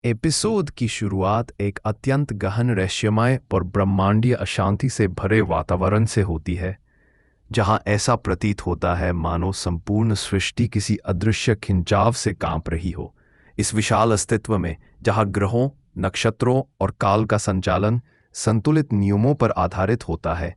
Episode की शुरुआत एक अत्यंत गहन रहस्यमय और ब्रह्मांडीय अशांति से भरे वातावरण से होती है, जहां ऐसा प्रतीत होता है मानो संपूर्ण सृष्टि किसी अदृश्य खिंचाव से कांप रही हो। इस विशाल अस्तित्व में, जहां ग्रहों, नक्षत्रों और काल का संचालन संतुलित नियमों पर आधारित होता है,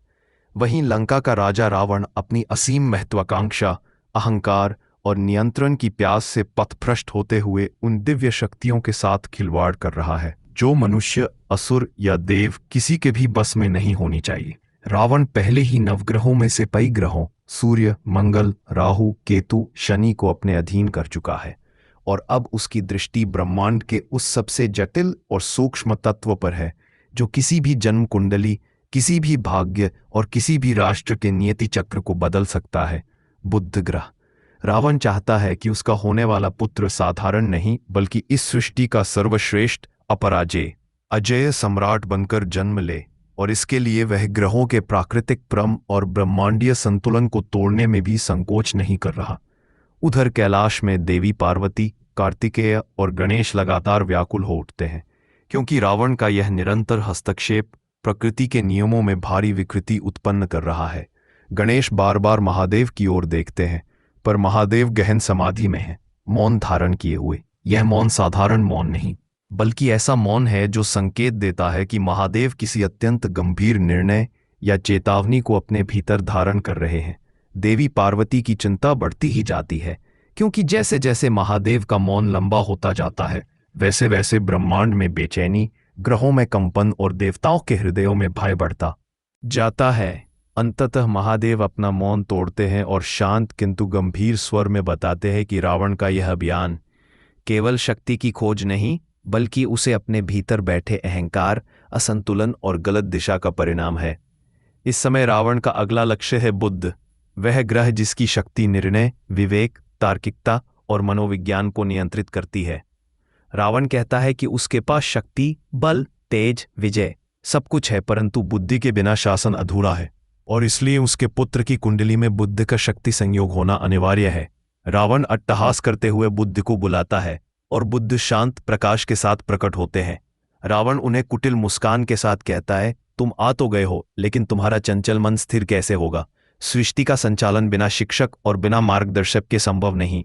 वहीं लंका का राजा रावण अपनी असीम महत्वाकांक्षा, अहंकार और नियंत्रण की प्यास से पथभ्रष्ट होते हुए उन दिव्य शक्तियों के साथ खिलवाड़ कर रहा है जो मनुष्य, असुर या देव किसी के भी बस में नहीं होनी चाहिए। रावण पहले ही नवग्रहों में से कई ग्रहों सूर्य, मंगल, राहु, केतु, शनि को अपने अधीन कर चुका है और अब उसकी दृष्टि ब्रह्मांड के उस सबसे जटिल और सूक्ष्म तत्व पर है जो किसी भी जन्म कुंडली, किसी भी भाग्य और किसी भी राष्ट्र के नियति चक्र को बदल सकता है, बुध ग्रह। रावण चाहता है कि उसका होने वाला पुत्र साधारण नहीं बल्कि इस सृष्टि का सर्वश्रेष्ठ, अपराजेय, अजेय सम्राट बनकर जन्म ले, और इसके लिए वह ग्रहों के प्राकृतिक क्रम और ब्रह्मांडीय संतुलन को तोड़ने में भी संकोच नहीं कर रहा। उधर कैलाश में देवी पार्वती, कार्तिकेय और गणेश लगातार व्याकुल हो उठते हैं, क्योंकि रावण का यह निरंतर हस्तक्षेप प्रकृति के नियमों में भारी विकृति उत्पन्न कर रहा है। गणेश बार बार महादेव की ओर देखते हैं, पर महादेव गहन समाधि में है, मौन धारण किए हुए। यह मौन साधारण मौन नहीं, बल्कि ऐसा मौन है जो संकेत देता है कि महादेव किसी अत्यंत गंभीर निर्णय या चेतावनी को अपने भीतर धारण कर रहे हैं। देवी पार्वती की चिंता बढ़ती ही जाती है, क्योंकि जैसे जैसे महादेव का मौन लंबा होता जाता है, वैसे वैसे ब्रह्मांड में बेचैनी, ग्रहों में कंपन और देवताओं के हृदयों में भय बढ़ता जाता है। अंततः महादेव अपना मौन तोड़ते हैं और शांत किंतु गंभीर स्वर में बताते हैं कि रावण का यह अभियान केवल शक्ति की खोज नहीं, बल्कि उसे अपने भीतर बैठे अहंकार, असंतुलन और गलत दिशा का परिणाम है। इस समय रावण का अगला लक्ष्य है बुध, वह ग्रह जिसकी शक्ति निर्णय, विवेक, तार्किकता और मनोविज्ञान को नियंत्रित करती है। रावण कहता है कि उसके पास शक्ति, बल, तेज, विजय सब कुछ है, परंतु बुद्धि के बिना शासन अधूरा है, और इसलिए उसके पुत्र की कुंडली में बुद्ध का शक्ति संयोग होना अनिवार्य है। रावण अट्टहास करते हुए बुद्ध को बुलाता है और बुद्ध शांत प्रकाश के साथ प्रकट होते हैं। रावण उन्हें कुटिल मुस्कान के साथ कहता है, तुम आ तो गए हो, लेकिन तुम्हारा चंचल मन स्थिर कैसे होगा? सृष्टि का संचालन बिना शिक्षक और बिना मार्गदर्शक के संभव नहीं।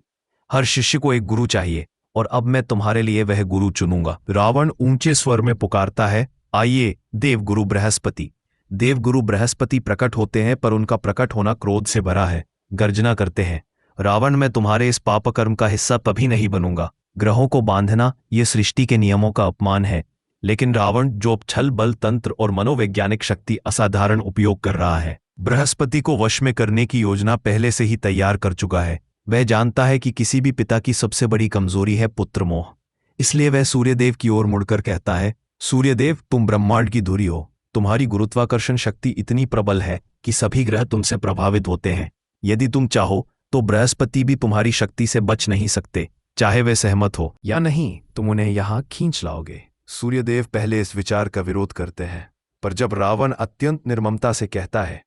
हर शिष्य को एक गुरु चाहिए, और अब मैं तुम्हारे लिए वह गुरु चुनूंगा। रावण ऊंचे स्वर में पुकारता है, आइए देवगुरु बृहस्पति। देवगुरु बृहस्पति प्रकट होते हैं, पर उनका प्रकट होना क्रोध से भरा है। गर्जना करते हैं, रावण, मैं तुम्हारे इस पापकर्म का हिस्सा कभी नहीं बनूंगा। ग्रहों को बांधना ये सृष्टि के नियमों का अपमान है। लेकिन रावण जो छल, बल, तंत्र और मनोवैज्ञानिक शक्ति असाधारण उपयोग कर रहा है, बृहस्पति को वश में करने की योजना पहले से ही तैयार कर चुका है। वह जानता है कि किसी भी पिता की सबसे बड़ी कमजोरी है पुत्र मोह। इसलिए वह सूर्यदेव की ओर मुड़कर कहता है, सूर्यदेव, तुम ब्रह्मांड की धुरी हो। तुम्हारी गुरुत्वाकर्षण शक्ति इतनी प्रबल है कि सभी ग्रह तुमसे प्रभावित होते हैं। यदि तुम चाहो तो बृहस्पति भी तुम्हारी शक्ति से बच नहीं सकते, चाहे वे सहमत हो या नहीं। तुम उन्हें यहां खींच लाओगे। सूर्यदेव पहले इस विचार का विरोध करते हैं, पर जब रावण अत्यंत निर्ममता से कहता है,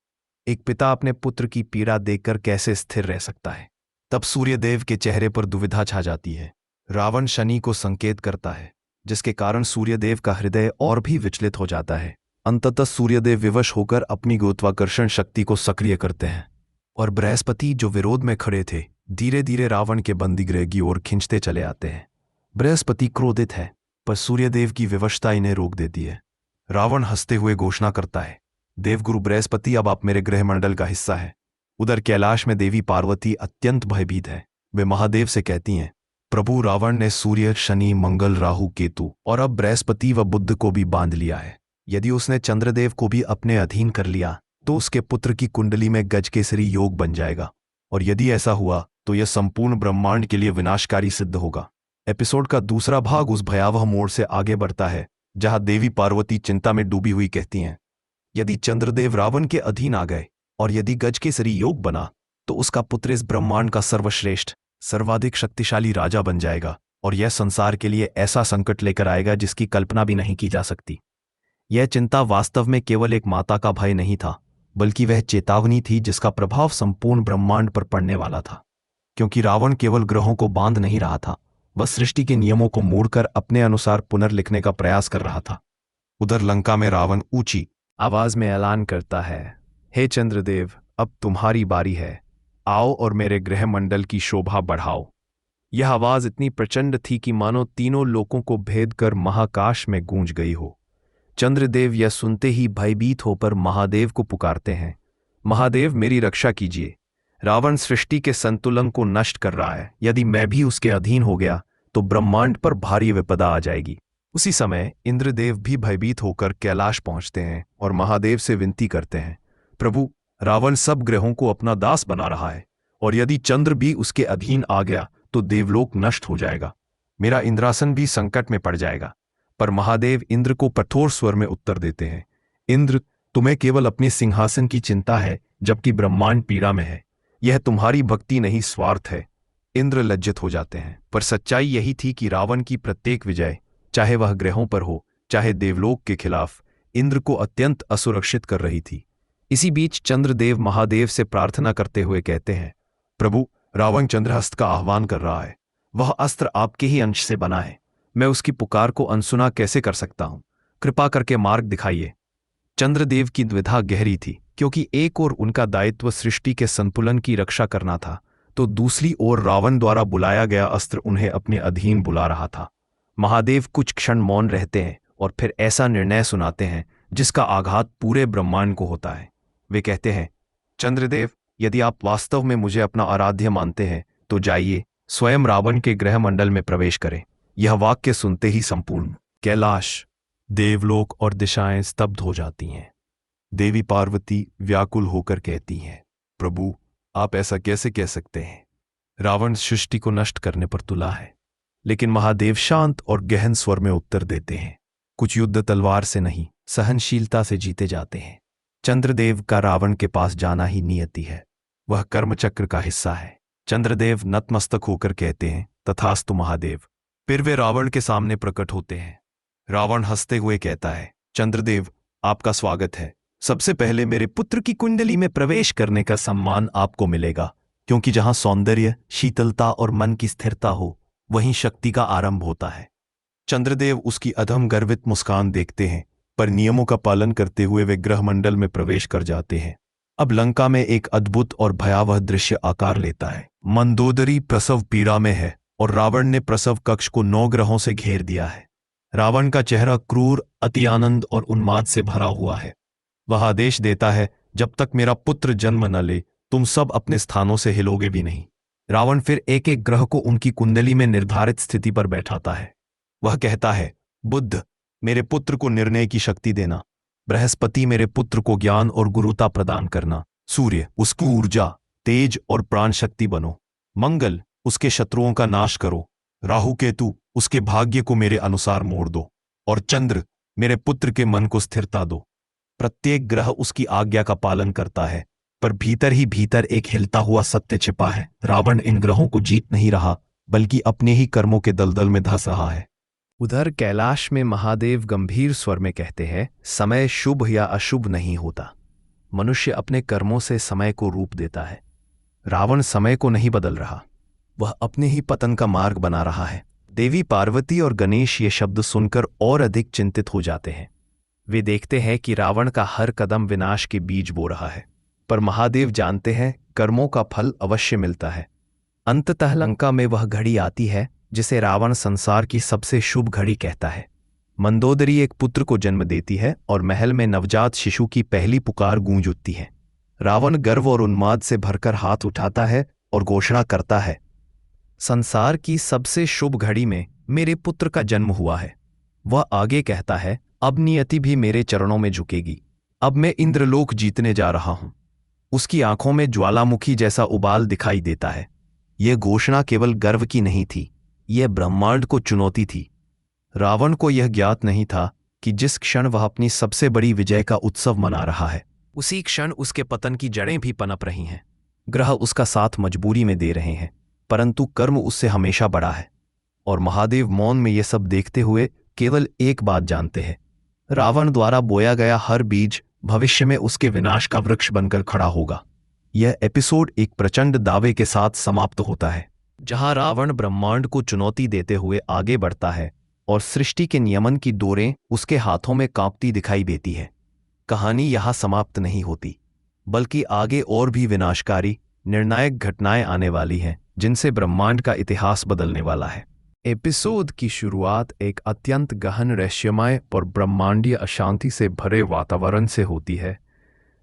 एक पिता अपने पुत्र की पीड़ा देखकर कैसे स्थिर रह सकता है, तब सूर्यदेव के चेहरे पर दुविधा छा जाती है। रावण शनि को संकेत करता है, जिसके कारण सूर्यदेव का हृदय और भी विचलित हो जाता है। अंततः सूर्यदेव विवश होकर अपनी गुरुत्वाकर्षण शक्ति को सक्रिय करते हैं, और बृहस्पति जो विरोध में खड़े थे, धीरे धीरे रावण के बंदीगृह की ओर खींचते चले आते हैं। बृहस्पति क्रोधित है, पर सूर्यदेव की विवशता इन्हें रोक देती है। रावण हंसते हुए घोषणा करता है, देवगुरु बृहस्पति, अब आप मेरे गृहमंडल का हिस्सा है। उधर कैलाश में देवी पार्वती अत्यंत भयभीत है। वे महादेव से कहती हैं, प्रभु, रावण ने सूर्य, शनि, मंगल, राहु, केतु और अब बृहस्पति व बुध को भी बांध लिया है। यदि उसने चंद्रदेव को भी अपने अधीन कर लिया तो उसके पुत्र की कुंडली में गजकेसरी योग बन जाएगा, और यदि ऐसा हुआ तो यह संपूर्ण ब्रह्मांड के लिए विनाशकारी सिद्ध होगा। एपिसोड का दूसरा भाग उस भयावह मोड़ से आगे बढ़ता है जहां देवी पार्वती चिंता में डूबी हुई कहती हैं, यदि चंद्रदेव रावण के अधीन आ गए और यदि गजकेसरी योग बना तो उसका पुत्र इस ब्रह्मांड का सर्वश्रेष्ठ, सर्वाधिक शक्तिशाली राजा बन जाएगा, और यह संसार के लिए ऐसा संकट लेकर आएगा जिसकी कल्पना भी नहीं की जा सकती। यह चिंता वास्तव में केवल एक माता का भय नहीं था, बल्कि वह चेतावनी थी जिसका प्रभाव संपूर्ण ब्रह्मांड पर पड़ने वाला था। क्योंकि रावण केवल ग्रहों को बांध नहीं रहा था, वह सृष्टि के नियमों को मोड़कर अपने अनुसार पुनर्लिखने का प्रयास कर रहा था। उधर लंका में रावण ऊंची आवाज में ऐलान करता है, हे चंद्रदेव, अब तुम्हारी बारी है। आओ और मेरे गृहमंडल की शोभा बढ़ाओ। यह आवाज इतनी प्रचंड थी कि मानो तीनों लोकों को भेद कर महाकाश में गूंज गई हो। चंद्रदेव यह सुनते ही भयभीत होकर महादेव को पुकारते हैं, महादेव मेरी रक्षा कीजिए। रावण सृष्टि के संतुलन को नष्ट कर रहा है। यदि मैं भी उसके अधीन हो गया तो ब्रह्मांड पर भारी विपदा आ जाएगी। उसी समय इंद्रदेव भी भयभीत होकर कैलाश पहुंचते हैं और महादेव से विनती करते हैं, प्रभु, रावण सब ग्रहों को अपना दास बना रहा है और यदि चंद्र भी उसके अधीन आ गया तो देवलोक नष्ट हो जाएगा। मेरा इंद्रासन भी संकट में पड़ जाएगा। पर महादेव इंद्र को कठोर स्वर में उत्तर देते हैं, इंद्र, तुम्हें केवल अपने सिंहासन की चिंता है जबकि ब्रह्मांड पीड़ा में है। यह तुम्हारी भक्ति नहीं, स्वार्थ है। इंद्र लज्जित हो जाते हैं। पर सच्चाई यही थी कि रावण की प्रत्येक विजय, चाहे वह ग्रहों पर हो चाहे देवलोक के खिलाफ, इंद्र को अत्यंत असुरक्षित कर रही थी। इसी बीच चंद्रदेव महादेव से प्रार्थना करते हुए कहते हैं, प्रभु, रावण चंद्रहस्त का आह्वान कर रहा है। वह अस्त्र आपके ही अंश से बना है। मैं उसकी पुकार को अनसुना कैसे कर सकता हूं? कृपा करके मार्ग दिखाइए। चंद्रदेव की द्विधा गहरी थी, क्योंकि एक ओर उनका दायित्व सृष्टि के संतुलन की रक्षा करना था, तो दूसरी ओर रावण द्वारा बुलाया गया अस्त्र उन्हें अपने अधीन बुला रहा था। महादेव कुछ क्षण मौन रहते हैं और फिर ऐसा निर्णय सुनाते हैं जिसका आघात पूरे ब्रह्मांड को होता है। वे कहते हैं, चंद्रदेव, यदि आप वास्तव में मुझे अपना आराध्य मानते हैं तो जाइए, स्वयं रावण के ग्रहमंडल में प्रवेश करें। यह वाक्य सुनते ही संपूर्ण कैलाश, देवलोक और दिशाएं स्तब्ध हो जाती हैं। देवी पार्वती व्याकुल होकर कहती हैं, प्रभु, आप ऐसा कैसे कह सकते हैं? रावण सृष्टि को नष्ट करने पर तुला है। लेकिन महादेव शांत और गहन स्वर में उत्तर देते हैं, कुछ युद्ध तलवार से नहीं, सहनशीलता से जीते जाते हैं। चंद्रदेव का रावण के पास जाना ही नियति है, वह कर्मचक्र का हिस्सा है। चंद्रदेव नतमस्तक होकर कहते हैं, तथास्तु महादेव। फिर वे रावण के सामने प्रकट होते हैं। रावण हंसते हुए कहता है, चंद्रदेव, आपका स्वागत है। सबसे पहले मेरे पुत्र की कुंडली में प्रवेश करने का सम्मान आपको मिलेगा, क्योंकि जहां सौंदर्य, शीतलता और मन की स्थिरता हो वहीं शक्ति का आरंभ होता है। चंद्रदेव उसकी अधम गर्वित मुस्कान देखते हैं, पर नियमों का पालन करते हुए वे ग्रहमंडल में प्रवेश कर जाते हैं। अब लंका में एक अद्भुत और भयावह दृश्य आकार लेता है। मंदोदरी प्रसव पीड़ा में है और रावण ने प्रसव कक्ष को 9 ग्रहों से घेर दिया है। रावण का चेहरा क्रूर, अति आनंद और उन्माद से भरा हुआ है। वह आदेश देता है, जब तक मेरा पुत्र जन्म न ले तुम सब अपने स्थानों से हिलोगे भी नहीं। रावण फिर एक एक ग्रह को उनकी कुंडली में निर्धारित स्थिति पर बैठाता है। वह कहता है, बुध, मेरे पुत्र को निर्णय की शक्ति देना। बृहस्पति, मेरे पुत्र को ज्ञान और गुरुता प्रदान करना। सूर्य, उसकी ऊर्जा, तेज और प्राण शक्ति बनो। मंगल, उसके शत्रुओं का नाश करो। राहु केतु, उसके भाग्य को मेरे अनुसार मोड़ दो। और चंद्र, मेरे पुत्र के मन को स्थिरता दो। प्रत्येक ग्रह उसकी आज्ञा का पालन करता है, पर भीतर ही भीतर एक हिलता हुआ सत्य छिपा है। रावण इन ग्रहों को जीत नहीं रहा, बल्कि अपने ही कर्मों के दलदल में धंस रहा है। उधर कैलाश में महादेव गंभीर स्वर में कहते हैं, समय शुभ या अशुभ नहीं होता। मनुष्य अपने कर्मों से समय को रूप देता है। रावण समय को नहीं बदल रहा, वह अपने ही पतन का मार्ग बना रहा है। देवी पार्वती और गणेश ये शब्द सुनकर और अधिक चिंतित हो जाते हैं। वे देखते हैं कि रावण का हर कदम विनाश के बीज बो रहा है, पर महादेव जानते हैं कर्मों का फल अवश्य मिलता है। अंततः लंका में वह घड़ी आती है जिसे रावण संसार की सबसे शुभ घड़ी कहता है। मंदोदरी एक पुत्र को जन्म देती है और महल में नवजात शिशु की पहली पुकार गूंज उठती है। रावण गर्व और उन्माद से भरकर हाथ उठाता है और घोषणा करता है, संसार की सबसे शुभ घड़ी में मेरे पुत्र का जन्म हुआ है। वह आगे कहता है, अब नियति भी मेरे चरणों में झुकेगी। अब मैं इंद्रलोक जीतने जा रहा हूं। उसकी आंखों में ज्वालामुखी जैसा उबाल दिखाई देता है। यह घोषणा केवल गर्व की नहीं थी, यह ब्रह्मांड को चुनौती थी। रावण को यह ज्ञात नहीं था कि जिस क्षण वह अपनी सबसे बड़ी विजय का उत्सव मना रहा है, उसी क्षण उसके पतन की जड़ें भी पनप रही हैं। ग्रह उसका साथ मजबूरी में दे रहे हैं, परंतु कर्म उससे हमेशा बड़ा है। और महादेव मौन में यह सब देखते हुए केवल एक बात जानते हैं, रावण द्वारा बोया गया हर बीज भविष्य में उसके विनाश का वृक्ष बनकर खड़ा होगा। यह एपिसोड एक प्रचंड दावे के साथ समाप्त होता है। जहां रावण ब्रह्मांड को चुनौती देते हुए आगे बढ़ता है और सृष्टि के नियमन की डोरें उसके हाथों में कांपती दिखाई देती है। कहानी यहां समाप्त नहीं होती, बल्कि आगे और भी विनाशकारी निर्णायक घटनाएं आने वाली हैं जिनसे ब्रह्मांड का इतिहास बदलने वाला है। एपिसोड की शुरुआत एक अत्यंत गहन रहस्यमय और ब्रह्मांडीय अशांति से भरे वातावरण से होती है,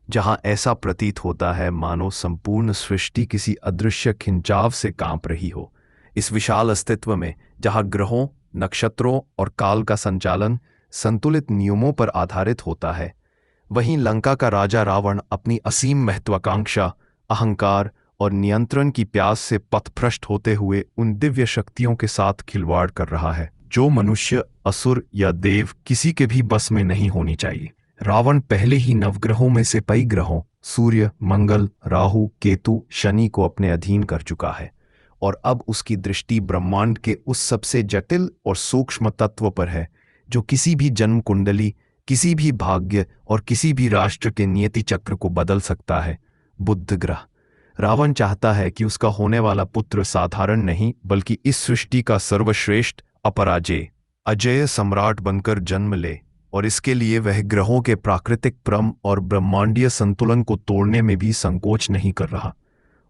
जहां ऐसा प्रतीत होता है मानो संपूर्ण सृष्टि किसी अदृश्य खिंचाव से कांप रही हो। इस विशाल अस्तित्व में, जहां ग्रहों, नक्षत्रों और काल का संचालन संतुलित नियमों पर आधारित होता है, वहीं लंका का राजा रावण अपनी असीम महत्वाकांक्षा, अहंकार और नियंत्रण की प्यास से पथभ्रष्ट होते हुए उन दिव्य शक्तियों के साथ खिलवाड़ कर रहा है जो मनुष्य, असुर या देव किसी के भी बस में नहीं होनी चाहिए। रावण पहले ही नवग्रहों में से कई ग्रहों सूर्य, मंगल, राहु, केतु, शनि को अपने अधीन कर चुका है और अब उसकी दृष्टि ब्रह्मांड के उस सबसे जटिल और सूक्ष्म तत्व पर है जो किसी भी जन्म कुंडली, किसी भी भाग्य और किसी भी राष्ट्र के नियति चक्र को बदल सकता है, बुध ग्रह। रावण चाहता है कि उसका होने वाला पुत्र साधारण नहीं बल्कि इस सृष्टि का सर्वश्रेष्ठ, अपराजेय, अजेय सम्राट बनकर जन्म ले, और इसके लिए वह ग्रहों के प्राकृतिक क्रम और ब्रह्मांडीय संतुलन को तोड़ने में भी संकोच नहीं कर रहा।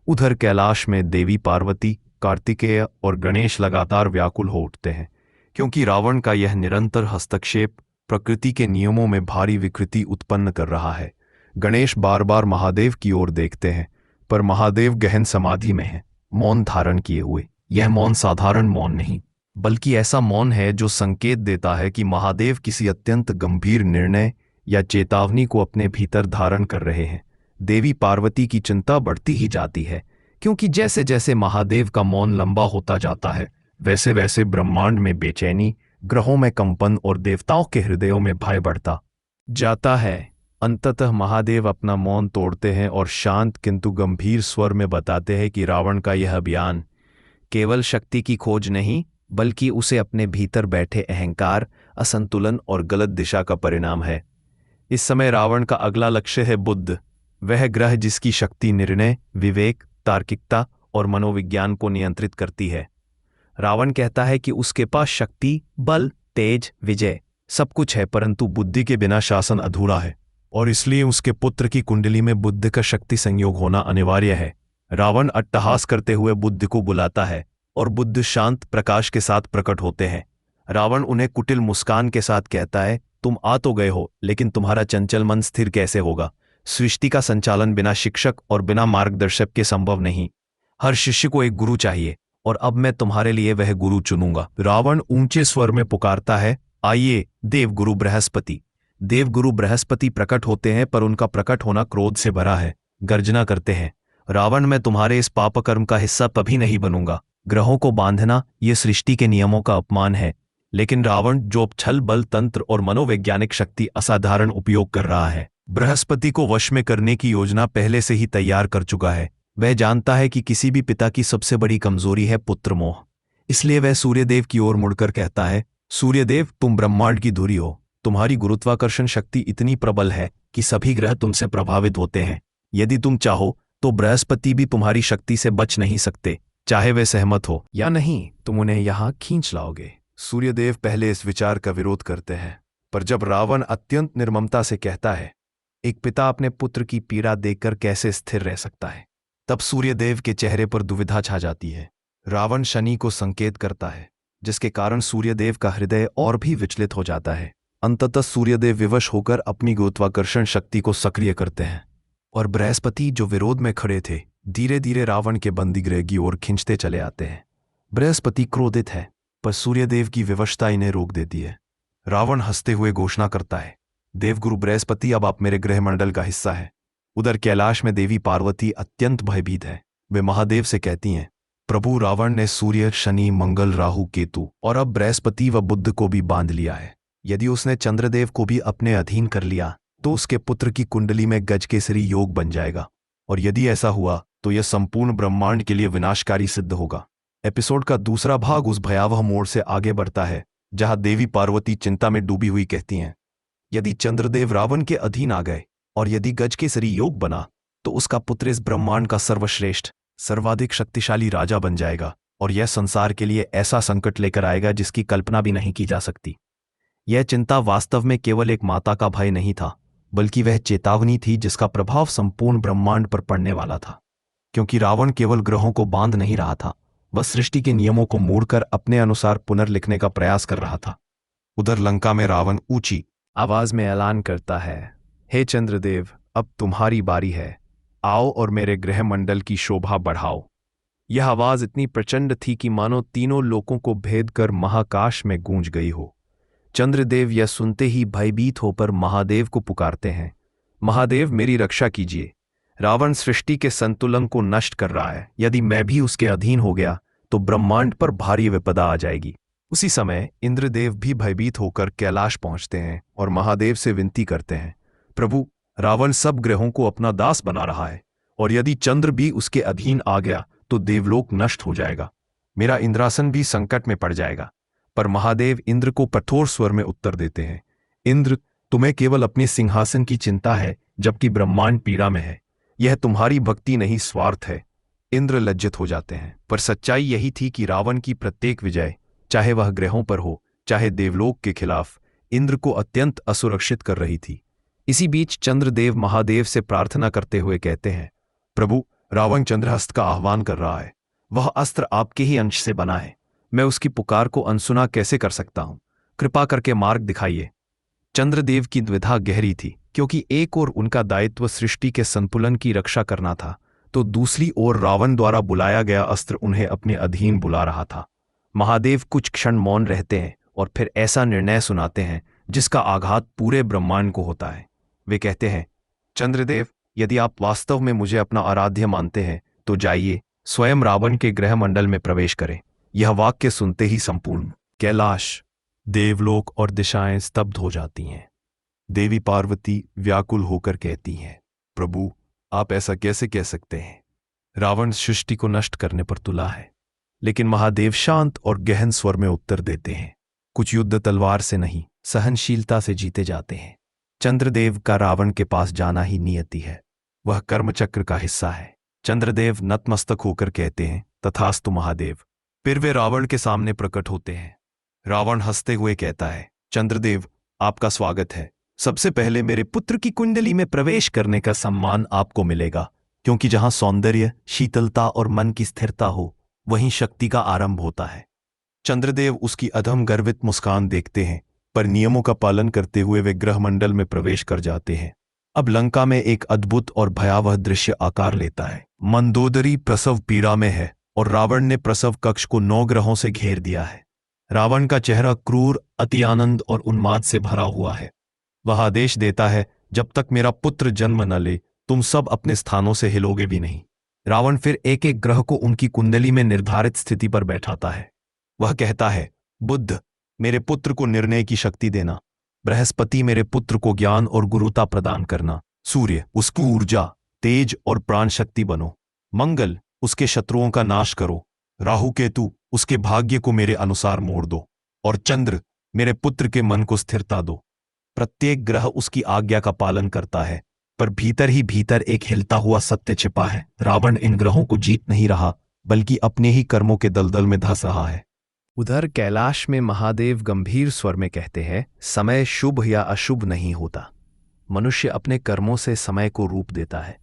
उधर कैलाश में देवी पार्वती, कार्तिकेय और गणेश लगातार व्याकुल हो उठते हैं, क्योंकि रावण का यह निरंतर हस्तक्षेप प्रकृति के नियमों में भारी विकृति उत्पन्न कर रहा है। गणेश बार बार महादेव की ओर देखते हैं, पर महादेव गहन समाधि में हैं, मौन धारण किए हुए। यह मौन साधारण मौन नहीं, बल्कि ऐसा मौन है जो संकेत देता है कि महादेव किसी अत्यंत गंभीर निर्णय या चेतावनी को अपने भीतर धारण कर रहे हैं। देवी पार्वती की चिंता बढ़ती ही जाती है, क्योंकि जैसे जैसे महादेव का मौन लंबा होता जाता है, वैसे वैसे ब्रह्मांड में बेचैनी, ग्रहों में कंपन और देवताओं के हृदयों में भय बढ़ता जाता है। अंततः महादेव अपना मौन तोड़ते हैं और शांत किंतु गंभीर स्वर में बताते हैं कि रावण का यह अभियान केवल शक्ति की खोज नहीं, बल्कि उसे अपने भीतर बैठे अहंकार, असंतुलन और गलत दिशा का परिणाम है। इस समय रावण का अगला लक्ष्य है बुध, वह ग्रह जिसकी शक्ति निर्णय, विवेक, तार्किकता और मनोविज्ञान को नियंत्रित करती है। रावण कहता है कि उसके पास शक्ति, बल, तेज, विजय सब कुछ है, परंतु बुद्धि के बिना शासन अधूरा है, और इसलिए उसके पुत्र की कुंडली में बुद्ध का शक्ति संयोग होना अनिवार्य है। रावण अट्टहास करते हुए बुद्ध को बुलाता है और बुद्ध शांत प्रकाश के साथ प्रकट होते हैं। रावण उन्हें कुटिल मुस्कान के साथ कहता है, तुम आ तो गए हो, लेकिन तुम्हारा चंचल मन स्थिर कैसे होगा? सृष्टि का संचालन बिना शिक्षक और बिना मार्गदर्शक के संभव नहीं। हर शिष्य को एक गुरु चाहिए, और अब मैं तुम्हारे लिए वह गुरु चुनूंगा। रावण ऊंचे स्वर में पुकारता है, आइए देवगुरु बृहस्पति। देवगुरु बृहस्पति प्रकट होते हैं, पर उनका प्रकट होना क्रोध से भरा है। गर्जना करते हैं, रावण, मैं तुम्हारे इस पापकर्म का हिस्सा कभी नहीं बनूंगा। ग्रहों को बांधना ये सृष्टि के नियमों का अपमान है। लेकिन रावण जो छल, बल, तंत्र और मनोवैज्ञानिक शक्ति असाधारण उपयोग कर रहा है, बृहस्पति को वश में करने की योजना पहले से ही तैयार कर चुका है। वह जानता है कि किसी भी पिता की सबसे बड़ी कमजोरी है पुत्र मोह। इसलिए वह सूर्यदेव की ओर मुड़कर कहता है, सूर्यदेव, तुम ब्रह्मांड की धुरी हो। तुम्हारी गुरुत्वाकर्षण शक्ति इतनी प्रबल है कि सभी ग्रह तुमसे प्रभावित होते हैं। यदि तुम चाहो तो बृहस्पति भी तुम्हारी शक्ति से बच नहीं सकते, चाहे वे सहमत हो या नहीं। तुम उन्हें यहां खींच लाओगे। सूर्यदेव पहले इस विचार का विरोध करते हैं, पर जब रावण अत्यंत निर्ममता से कहता है, एक पिता अपने पुत्र की पीड़ा देखकर कैसे स्थिर रह सकता है, तब सूर्यदेव के चेहरे पर दुविधा छा जाती है। रावण शनि को संकेत करता है, जिसके कारण सूर्यदेव का हृदय और भी विचलित हो जाता है। अंततः सूर्यदेव विवश होकर अपनी गुरुत्वाकर्षण शक्ति को सक्रिय करते हैं, और बृहस्पति जो विरोध में खड़े थे, धीरे धीरे रावण के बंदीगृह की ओर खींचते चले आते हैं। बृहस्पति क्रोधित है, पर सूर्यदेव की विवशता इन्हें रोक देती है। रावण हंसते हुए घोषणा करता है, देवगुरु बृहस्पति, अब आप मेरे गृहमंडल का हिस्सा है। उधर कैलाश में देवी पार्वती अत्यंत भयभीत है। वे महादेव से कहती हैं, प्रभु, रावण ने सूर्य, शनि, मंगल, राहु, केतु और अब बृहस्पति व बुध को भी बांध लिया है। यदि उसने चंद्रदेव को भी अपने अधीन कर लिया तो उसके पुत्र की कुंडली में गजकेसरी योग बन जाएगा, और यदि ऐसा हुआ तो यह संपूर्ण ब्रह्मांड के लिए विनाशकारी सिद्ध होगा। एपिसोड का दूसरा भाग उस भयावह मोड़ से आगे बढ़ता है जहां देवी पार्वती चिंता में डूबी हुई कहती हैं, यदि चंद्रदेव रावण के अधीन आ गए और यदि गजकेसरी योग बना तो उसका पुत्र इस ब्रह्मांड का सर्वश्रेष्ठ, सर्वाधिक शक्तिशाली राजा बन जाएगा, और यह संसार के लिए ऐसा संकट लेकर आएगा जिसकी कल्पना भी नहीं की जा सकती। यह चिंता वास्तव में केवल एक माता का भय नहीं था, बल्कि वह चेतावनी थी जिसका प्रभाव संपूर्ण ब्रह्मांड पर पड़ने वाला था। क्योंकि रावण केवल ग्रहों को बांध नहीं रहा था, वह सृष्टि के नियमों को मोड़कर अपने अनुसार पुनर्लिखने का प्रयास कर रहा था। उधर लंका में रावण ऊंची आवाज में ऐलान करता है, हे चंद्रदेव, अब तुम्हारी बारी है। आओ और मेरे गृहमंडल की शोभा बढ़ाओ। यह आवाज इतनी प्रचंड थी कि मानो तीनों लोकों को भेद कर महाकाश में गूंज गई हो। चंद्रदेव यह सुनते ही भयभीत होकर महादेव को पुकारते हैं, महादेव मेरी रक्षा कीजिए। रावण सृष्टि के संतुलन को नष्ट कर रहा है। यदि मैं भी उसके अधीन हो गया तो ब्रह्मांड पर भारी विपदा आ जाएगी। उसी समय इंद्रदेव भी भयभीत होकर कैलाश पहुंचते हैं और महादेव से विनती करते हैं, प्रभु, रावण सब ग्रहों को अपना दास बना रहा है और यदि चंद्र भी उसके अधीन आ गया तो देवलोक नष्ट हो जाएगा। मेरा इंद्रासन भी संकट में पड़ जाएगा। पर महादेव इंद्र को कठोर स्वर में उत्तर देते हैं, इंद्र, तुम्हें केवल अपने सिंहासन की चिंता है, जबकि ब्रह्मांड पीड़ा में है। यह तुम्हारी भक्ति नहीं, स्वार्थ है। इंद्र लज्जित हो जाते हैं, पर सच्चाई यही थी कि रावण की प्रत्येक विजय, चाहे वह ग्रहों पर हो चाहे देवलोक के खिलाफ, इंद्र को अत्यंत असुरक्षित कर रही थी। इसी बीच चंद्रदेव महादेव से प्रार्थना करते हुए कहते हैं, प्रभु, रावण चंद्रहस्त का आह्वान कर रहा है। वह अस्त्र आपके ही अंश से बना है। मैं उसकी पुकार को अनसुना कैसे कर सकता हूं? कृपा करके मार्ग दिखाइए। चंद्रदेव की द्विधा गहरी थी, क्योंकि एक ओर उनका दायित्व सृष्टि के संतुलन की रक्षा करना था, तो दूसरी ओर रावण द्वारा बुलाया गया अस्त्र उन्हें अपने अधीन बुला रहा था। महादेव कुछ क्षण मौन रहते हैं और फिर ऐसा निर्णय सुनाते हैं जिसका आघात पूरे ब्रह्मांड को होता है। वे कहते हैं, चंद्रदेव, यदि आप वास्तव में मुझे अपना आराध्य मानते हैं तो जाइए, स्वयं रावण के गृहमंडल में प्रवेश करें। यह वाक्य सुनते ही संपूर्ण कैलाश, देवलोक और दिशाएं स्तब्ध हो जाती हैं। देवी पार्वती व्याकुल होकर कहती हैं, प्रभु, आप ऐसा कैसे कह सकते हैं? रावण सृष्टि को नष्ट करने पर तुला है। लेकिन महादेव शांत और गहन स्वर में उत्तर देते हैं, कुछ युद्ध तलवार से नहीं, सहनशीलता से जीते जाते हैं। चंद्रदेव का रावण के पास जाना ही नियति है, वह कर्मचक्र का हिस्सा है। चंद्रदेव नतमस्तक होकर कहते हैं, तथास्तु महादेव। फिर वे रावण के सामने प्रकट होते हैं। रावण हंसते हुए कहता है, चंद्रदेव, आपका स्वागत है। सबसे पहले मेरे पुत्र की कुंडली में प्रवेश करने का सम्मान आपको मिलेगा, क्योंकि जहां सौंदर्य, शीतलता और मन की स्थिरता हो, वहीं शक्ति का आरंभ होता है। चंद्रदेव उसकी अधम गर्वित मुस्कान देखते हैं, पर नियमों का पालन करते हुए वे गृहमंडल में प्रवेश कर जाते हैं। अब लंका में एक अद्भुत और भयावह दृश्य आकार लेता है। मंदोदरी प्रसव पीड़ा में है और रावण ने प्रसव कक्ष को 9 ग्रहों से घेर दिया है। रावण का चेहरा क्रूर, अति आनंद और उन्माद से भरा हुआ है। वह आदेश देता है, जब तक मेरा पुत्र जन्म न ले, तुम सब अपने स्थानों से हिलोगे भी नहीं। रावण फिर एक एक ग्रह को उनकी कुंडली में निर्धारित स्थिति पर बैठाता है। वह कहता है, बुध, मेरे पुत्र को निर्णय की शक्ति देना। बृहस्पति, मेरे पुत्र को ज्ञान और गुरुता प्रदान करना। सूर्य, उसकी ऊर्जा, तेज और प्राण शक्ति बनो। मंगल, उसके शत्रुओं का नाश करो। राहु केतु, उसके भाग्य को मेरे अनुसार मोड़ दो। और चंद्र, मेरे पुत्र के मन को स्थिरता दो। प्रत्येक ग्रह उसकी आज्ञा का पालन करता है, पर भीतर ही भीतर एक हिलता हुआ सत्य छिपा है। रावण इन ग्रहों को जीत नहीं रहा, बल्कि अपने ही कर्मों के दलदल में धंस रहा है। उधर कैलाश में महादेव गंभीर स्वर में कहते हैं, समय शुभ या अशुभ नहीं होता। मनुष्य अपने कर्मों से समय को रूप देता है।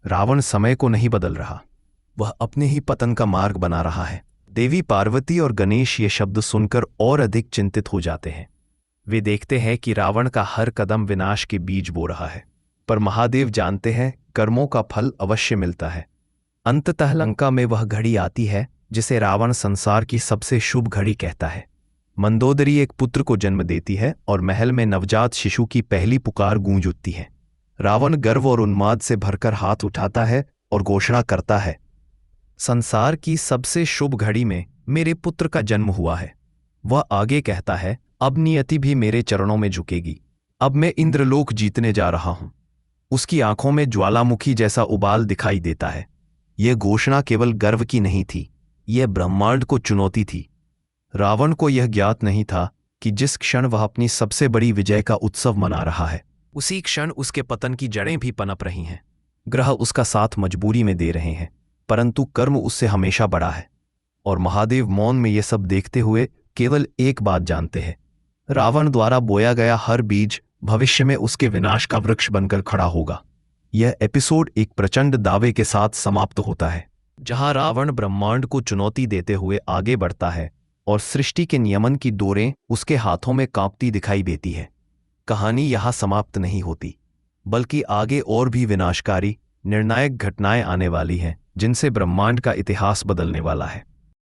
रावण समय को नहीं बदल रहा, वह अपने ही पतन का मार्ग बना रहा है। देवी पार्वती और गणेश ये शब्द सुनकर और अधिक चिंतित हो जाते हैं। वे देखते हैं कि रावण का हर कदम विनाश के बीज बो रहा है, पर महादेव जानते हैं कर्मों का फल अवश्य मिलता है। अंततः लंका में वह घड़ी आती है जिसे रावण संसार की सबसे शुभ घड़ी कहता है। मंदोदरी एक पुत्र को जन्म देती है और महल में नवजात शिशु की पहली पुकार गूंज उठती है। रावण गर्व और उन्माद से भरकर हाथ उठाता है और घोषणा करता है, संसार की सबसे शुभ घड़ी में मेरे पुत्र का जन्म हुआ है। वह आगे कहता है, अब नियति भी मेरे चरणों में झुकेगी। अब मैं इंद्रलोक जीतने जा रहा हूं। उसकी आंखों में ज्वालामुखी जैसा उबाल दिखाई देता है। यह घोषणा केवल गर्व की नहीं थी, यह ब्रह्मांड को चुनौती थी। रावण को यह ज्ञात नहीं था कि जिस क्षण वह अपनी सबसे बड़ी विजय का उत्सव मना रहा है, उसी क्षण उसके पतन की जड़ें भी पनप रही हैं। ग्रह उसका साथ मजबूरी में दे रहे हैं, परंतु कर्म उससे हमेशा बड़ा है। और महादेव मौन में ये सब देखते हुए केवल एक बात जानते हैं, रावण द्वारा बोया गया हर बीज भविष्य में उसके विनाश का वृक्ष बनकर खड़ा होगा। यह एपिसोड एक प्रचंड दावे के साथ समाप्त होता है, जहां रावण ब्रह्मांड को चुनौती देते हुए आगे बढ़ता है और सृष्टि के नियमन की डोरें उसके हाथों में कांपती दिखाई देती है। कहानी यहां समाप्त नहीं होती, बल्कि आगे और भी विनाशकारी निर्णायक घटनाएं आने वाली हैं, जिनसे ब्रह्मांड का इतिहास बदलने वाला है।